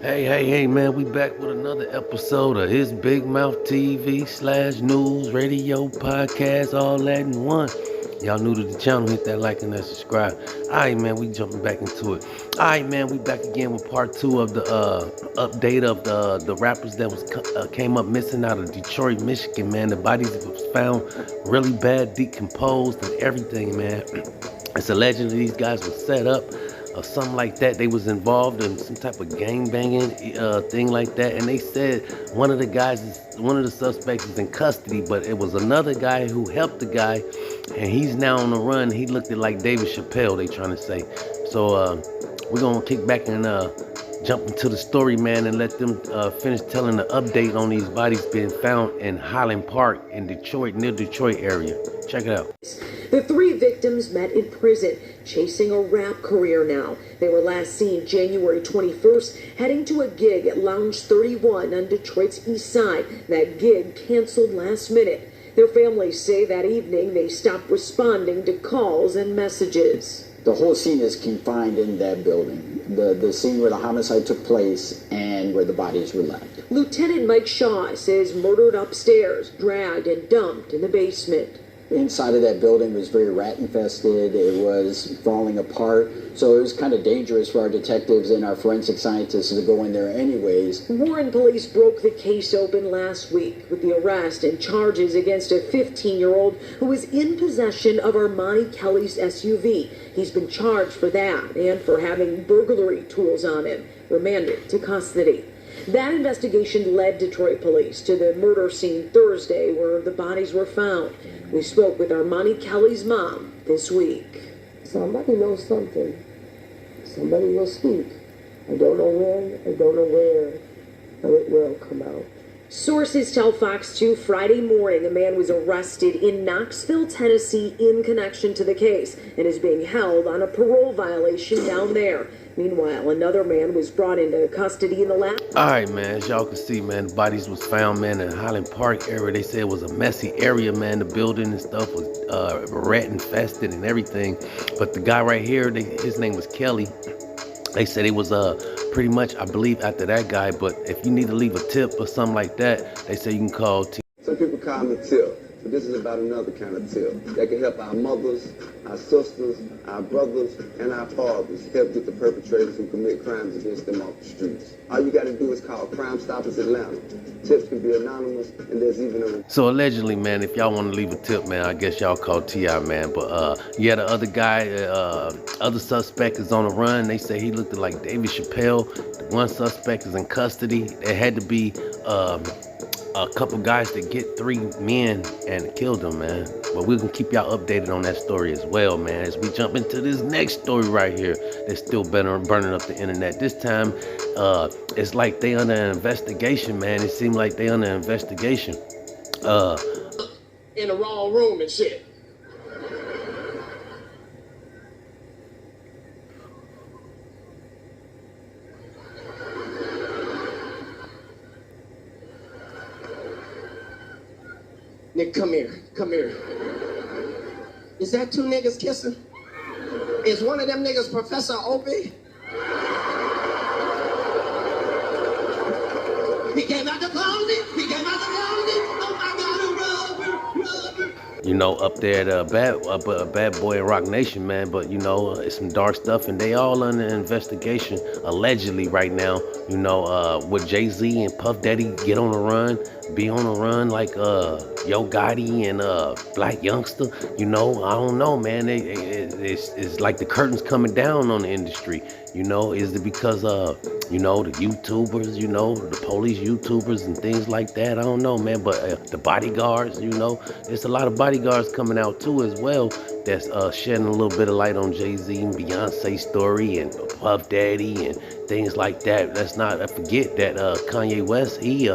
Hey, man, we back with another episode of his Big Mouth TV / news, radio, podcast, all that in one. Y'all new to the channel, hit that like and that subscribe. Alright, man, we jumping back into it. Alright, man, we back again with part 2 of the update of the rappers that came up missing out of Detroit, Michigan, man. The bodies was found really bad, decomposed, and everything, man. It's allegedly these guys were set up or something like that. They was involved in some type of gang banging thing like that, and they said one of the suspects is in custody, but it was another guy who helped the guy, and he's now on the run. He looked like David Chappelle, they trying to say. So we're gonna kick back and jump into the story, man, and let them finish telling the update on these bodies being found in Highland Park in Detroit, near Detroit area. Check it out. The three victims met in prison, chasing a rap career now. They were last seen January 21st, heading to a gig at Lounge 31 on Detroit's east side. That gig canceled last minute. Their families say that evening they stopped responding to calls and messages. The whole scene is confined in that building. The scene where the homicide took place and where the bodies were left. Lieutenant Mike Shaw says murdered upstairs, dragged and dumped in the basement. Inside of that building was very rat infested. It was falling apart. So it was kind of dangerous for our detectives and our forensic scientists to go in there anyways. Warren police broke the case open last week with the arrest and charges against a 15-year-old who was in possession of Armani Kelly's SUV. He's been charged for that and for having burglary tools on him, remanded to custody. That investigation led Detroit police to the murder scene Thursday where the bodies were found. We spoke with Armani Kelly's mom this week. Somebody knows something. Somebody will speak. I don't know when, I don't know where, but it will come out. Sources tell Fox 2 Friday morning a man was arrested in Knoxville, Tennessee in connection to the case and is being held on a parole violation down there. Meanwhile, another man was brought into custody in the last... Alright, man, as y'all can see, man, the bodies was found, man, in Highland Park area. They said it was a messy area, man. The building and stuff was rat infested and everything. But the guy right here, his name was Kelly. They said it was pretty much, I believe, after that guy. But if you need to leave a tip or something like that, they say you can call T. Some people call me Tip, but this is about another kind of tip that can help our mothers, our sisters, our brothers, and our fathers help get the perpetrators who commit crimes against them off the streets. All you got to do is call Crime Stoppers Atlanta. Tips can be anonymous, and there's even a... So allegedly, man, if y'all want to leave a tip, man, I guess y'all call T.I., man. But yeah, the other guy, other suspect is on the run. They say he looked like David Chappelle. The one suspect is in custody. There had to be a couple guys to get 3 men and kill them, man. But we're gonna keep y'all updated on that story as well, man, as we jump into this next story right here that's still burning up the internet. This time it's like they under investigation, man. It seemed like they under investigation in the wrong room and shit. Nigga, come here, come here. Is that 2 niggas kissing? Is one of them niggas Professor Opie? He came out the closet, he came out the closet. Oh my God, a rubber. you know, up there at Bad Boy and Rock Nation, man. But, you know, it's some dark stuff, and they all under investigation, allegedly, right now. You know, with Jay-Z and Puff Daddy get on the run, be on the run like Yo Gotti and Black Youngster. You know, I don't know, man. It's like the curtain's coming down on the industry. You know, is it because you know, the YouTubers, you know, the police YouTubers and things like that? I don't know, man. But the bodyguards, you know, there's a lot of bodyguards coming out too as well that's shedding a little bit of light on Jay-Z and Beyonce's story and Puff Daddy and things like that. Let's not forget that Kanye West, he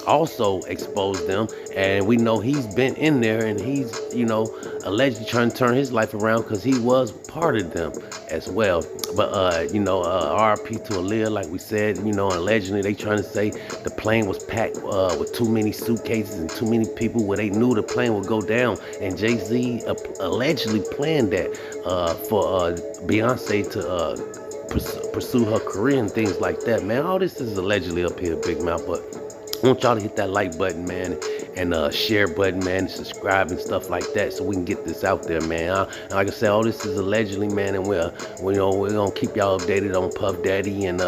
also exposed them, and we know he's been in there, and he's, you know, allegedly trying to turn his life around because he was part of them as well. But you know, RIP to Aaliyah, like we said, you know, allegedly they trying to say the plane was packed with too many suitcases and too many people where they knew the plane would go down, and Jay-Z allegedly planned that for Beyonce to pursue her career and things like that, man. All this is allegedly up here, Big Mouth, but I want y'all to hit that like button, man, and share button, man, and subscribe and stuff like that, so we can get this out there, man. And like I said, all this is allegedly, man, and we're gonna keep y'all updated on Puff Daddy and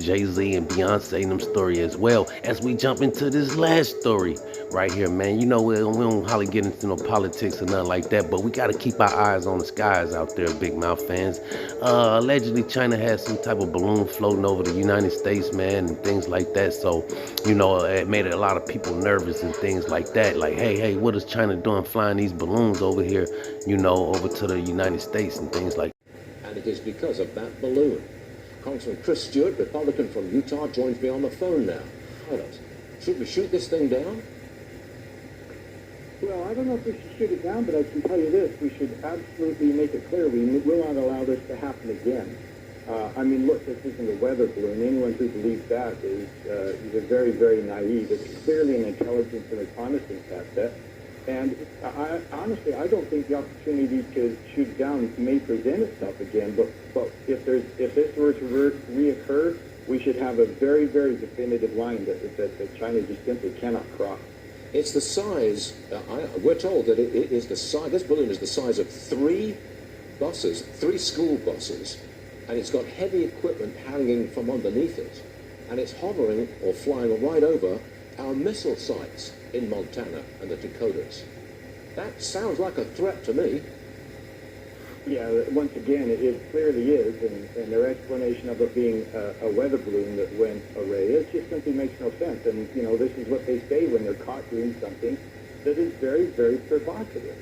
Jay-Z and Beyonce and them story as well as we jump into this last story right here, man. You know, we don't hardly get into no politics or nothing like that, but we got to keep our eyes on the skies out there, Big Mouth fans. Allegedly, China has some type of balloon floating over the United States, man, and things like that. So, you know, it made a lot of people nervous and things like that. Like, hey, what is China doing flying these balloons over here, you know, over to the United States and things like that. And it is because of that balloon. Congressman Chris Stewart, Republican from Utah, joins me on the phone now. Pilot, should we shoot this thing down? Well, I don't know if we should shoot it down, but I can tell you this. We should absolutely make it clear we will not allow this to happen again. I mean, look, this isn't a weather balloon. Anyone who believes that is either very, very naive. It's clearly an intelligence and reconnaissance asset. And honestly, I don't think the opportunity to shoot it down may present itself again. But if this were to reoccur, we should have a very, very definitive line that China just simply cannot cross. It's the size, we're told that it is the size, this balloon is the size of 3 school buses, and it's got heavy equipment hanging from underneath it, and it's hovering or flying right over our missile sites in Montana and the Dakotas. That sounds like a threat to me. Yeah, once again, it clearly is, and their explanation of it being a weather balloon that went array, it just simply makes no sense. And, you know, this is what they say when they're caught doing something that is very, very provocative.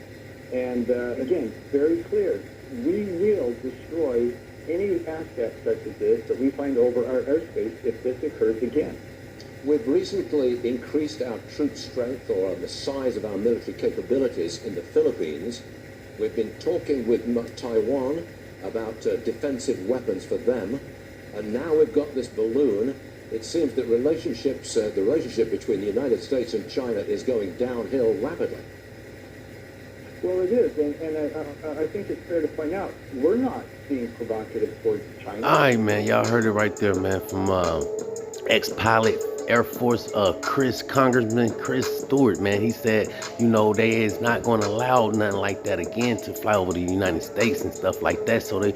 And, again, very clear, we will destroy any asset such as this that we find over our airspace if this occurs again. We've recently increased our troop strength or the size of our military capabilities in the Philippines. We've been talking with Taiwan about defensive weapons for them, and now we've got this balloon. It seems that the relationship between the United States and China is going downhill rapidly. Well, it is, and I think it's fair to point out, we're not being provocative towards China. All right, man, y'all heard it right there, man, from ex-pilot Air Force Congressman Chris Stewart, man. He said, you know, they is not going to allow nothing like that again to fly over the United States and stuff like that. So they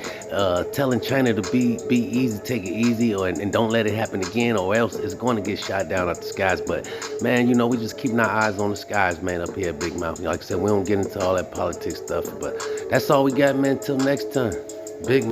telling China to be easy, take it easy, and don't let it happen again, or else it's going to get shot down out the skies. But man, you know, we just keeping our eyes on the skies, man, up here at Big Mouth. Like I said, we don't get into all that politics stuff, but that's all we got, man. Till next time, Big.